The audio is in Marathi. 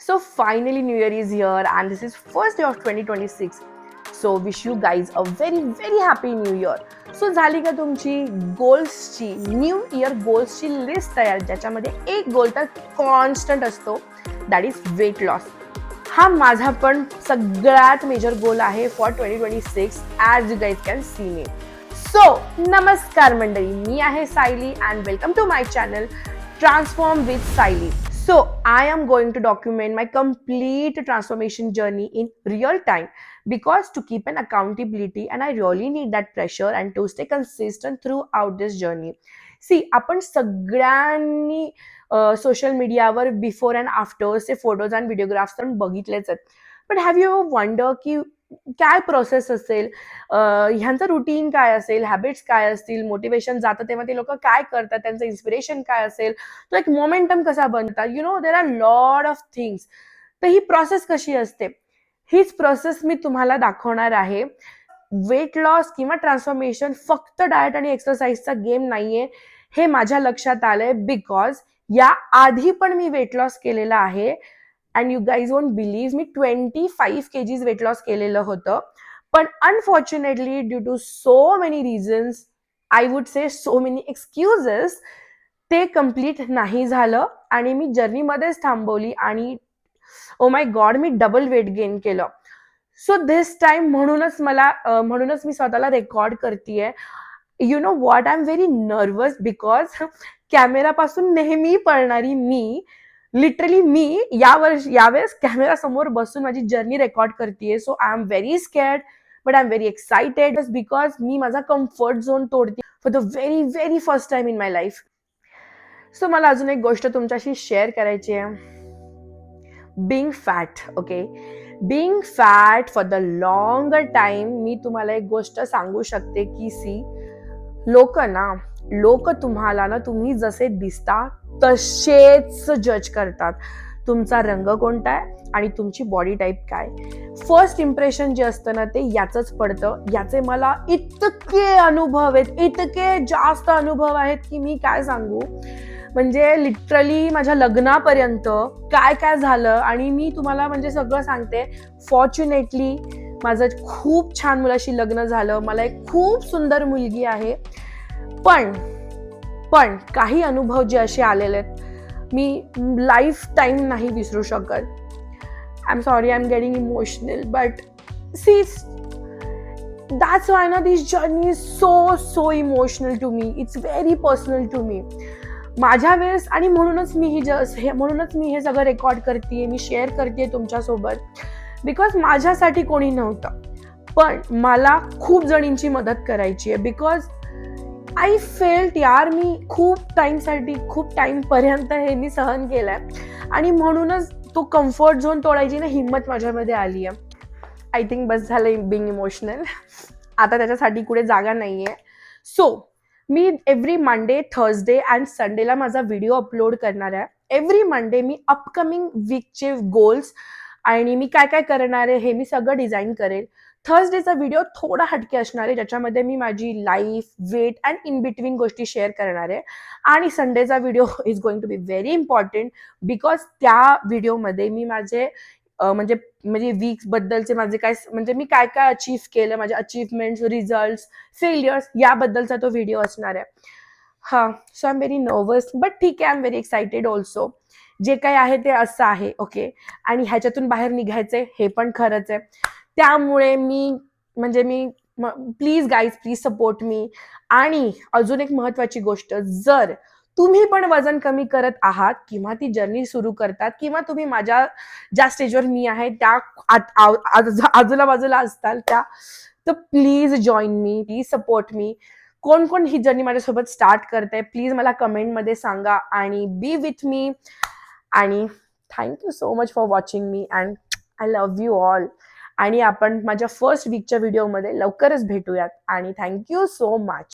So finally New Year is here and this is first day of 2026. So wish you guys a very happy new year. So झाली का तुमची गोल्सची न्यू इयर गोल्सची लिस्ट तयार ज्याच्यामध्ये एक गोल तर कॉन्स्टंट असतो दॅट इज वेट लॉस. हा माझा पण सगळ्यात मेजर गोल आहे for 2026 as you guys can see me. So नमस्कार मंडळी, मी आहे Sayali and welcome to my channel transform with Sayali. So I am going to document my complete transformation journey in real time because to keep an accountability and I really need that pressure and to stay consistent throughout this journey. See, आपण सगळ्यांनी सोशल मीडियावर बिफोर अँड आफ्टरचे फोटोज अँड व्हिडिओग्राफ्स पण बघितलेच आहेत. बट हॅव यू वंडर की काय प्रोसेस असेल, ह्यांचं रुटीन काय असेल, हॅबिट्स काय असतील, मोटिवेशन जातं तेव्हा ते लोक काय करतात, त्यांचं इन्स्पिरेशन काय असेल, तो एक मोमेंटम कसा बनतात, you know there are lot of things. तर ही प्रोसेस कशी असते, हीच प्रोसेस मी तुम्हाला दाखवणार आहे. वेट लॉस किंवा ट्रान्सफॉर्मेशन फक्त डाएट आणि एक्सरसाइजचा गेम नाहीये हे माझ्या लक्षात आलंय, बिकॉज या आधी पण मी वेट लॉस केलेला आहे. And you guys won't believe, मी 25 kgs वेट लॉस केलेलं होतं. पण unfortunately due to so many reasons, I would say so many excuses, ते कम्प्लीट नाही झालं आणि मी जर्नीमध्येच थांबवली आणि ओ माय गॉड मी डबल वेट गेन केलं. सो दिस टाइम म्हणूनच मी स्वतःला रेकॉर्ड करतेय. You know what, I am very nervous because कॅमेरापासून नेहमी पळणारी मी, लिटरली मी यावेळेस कॅमेरा समोर बसून माझी जर्नी रेकॉर्ड करतेय. So I am very scared but I am very excited because मी माझा कम्फर्ट झोन तोडते for the very first time in my life. So मला अजून एक गोष्ट तुमच्याशी शेअर करायची आहे. Being fat, okay, being fat for the longer time. मी तुम्हाला एक गोष्ट सांगू शकते की लोक तुम्हाला ना, तुम्ही जसे दिसता तसेच जज करतात. तुमचा रंग कोणता आहे आणि तुमची बॉडी टाईप काय, फर्स्ट इम्प्रेशन जे असतं ना ते याचंच पडतं. याचे मला इतके अनुभव आहेत, इतके जास्त अनुभव आहेत की मी काय सांगू. म्हणजे लिटरली माझ्या लग्नापर्यंत काय काय झालं आणि मी तुम्हाला म्हणजे सगळं सांगते. फॉर्च्युनेटली माझं खूप छान मुलाशी लग्न झालं, मला एक खूप सुंदर मुलगी आहे. पण काही अनुभव जे असे आलेले आहेत मी लाईफ टाईम नाही विसरू शकत. I am sorry, I am getting emotional, but see that's why now this journey is so emotional to me. It's very personal to me. माझ्या वेळेस, आणि म्हणूनच मी हे सगळं रेकॉर्ड करतेय, मी शेअर करतेय तुमच्यासोबत, बिकॉज माझ्यासाठी कोणी नव्हतं पण मला खूप जणींची मदत करायची आहे. बिकॉज आय फेल्ट यार, मी खूप टाइमपर्यंत हे मी सहन केलंय आणि म्हणूनच तो कम्फर्ट झोन तोडायची ना हिंमत माझ्यामध्ये आली आहे. आय थिंक बस झालं बिंग इमोशनल, आता त्याच्यासाठी कुठे जागा नाहीये. So me every Monday, Thursday and संडेला माझा व्हिडिओ अपलोड करणार आहे. एव्हरी मंडे मी अपकमिंग वीकचे गोल्स आणि मी काय काय करणार आहे हे मी सगळं डिझाईन करेल. थर्सडेचा व्हिडिओ थोडा हटके असणार आहे, ज्याच्यामध्ये मी माझी life, weight and in between गोष्टी शेअर करणार आहे. आणि संडेचा video is going to be very important because त्या व्हिडिओमध्ये मी माझे म्हणजे वीक बद्दलचे माझे काय, म्हणजे मी काय काय अचीव्ह केलं, माझे अचीव्हमेंट्स, रिझल्ट, फेलियर्स, याबद्दलचा तो व्हिडिओ असणार आहे. हा, so I am very nervous but ठीक आहे, I am very excited also. जे काही आहे ते असं आहे, ओके. आणि ह्याच्यातून बाहेर निघायचंय हे पण खरंच आहे. त्यामुळे me please guys, please support me. आणि अजून एक महत्वाची गोष्ट, जर तुम्ही पण वजन कमी करत आहात किंवा ती जर्नी सुरू करतात किंवा तुम्ही माझ्या ज्या स्टेजवर मी आहे त्या आजूला बाजूला असताल त्या, तर please join me, please support me. कोण ही जर्नी माझ्यासोबत स्टार्ट करते प्लीज मला कमेंटमध्ये सांगा आणि बी विथ मी. आणि thank you so much for watching me and I love you all. आणि आपण माझ्या फर्स्ट वीकच्या व्हिडिओमध्ये लवकरच भेटूयात आणि थँक्यू सो मच.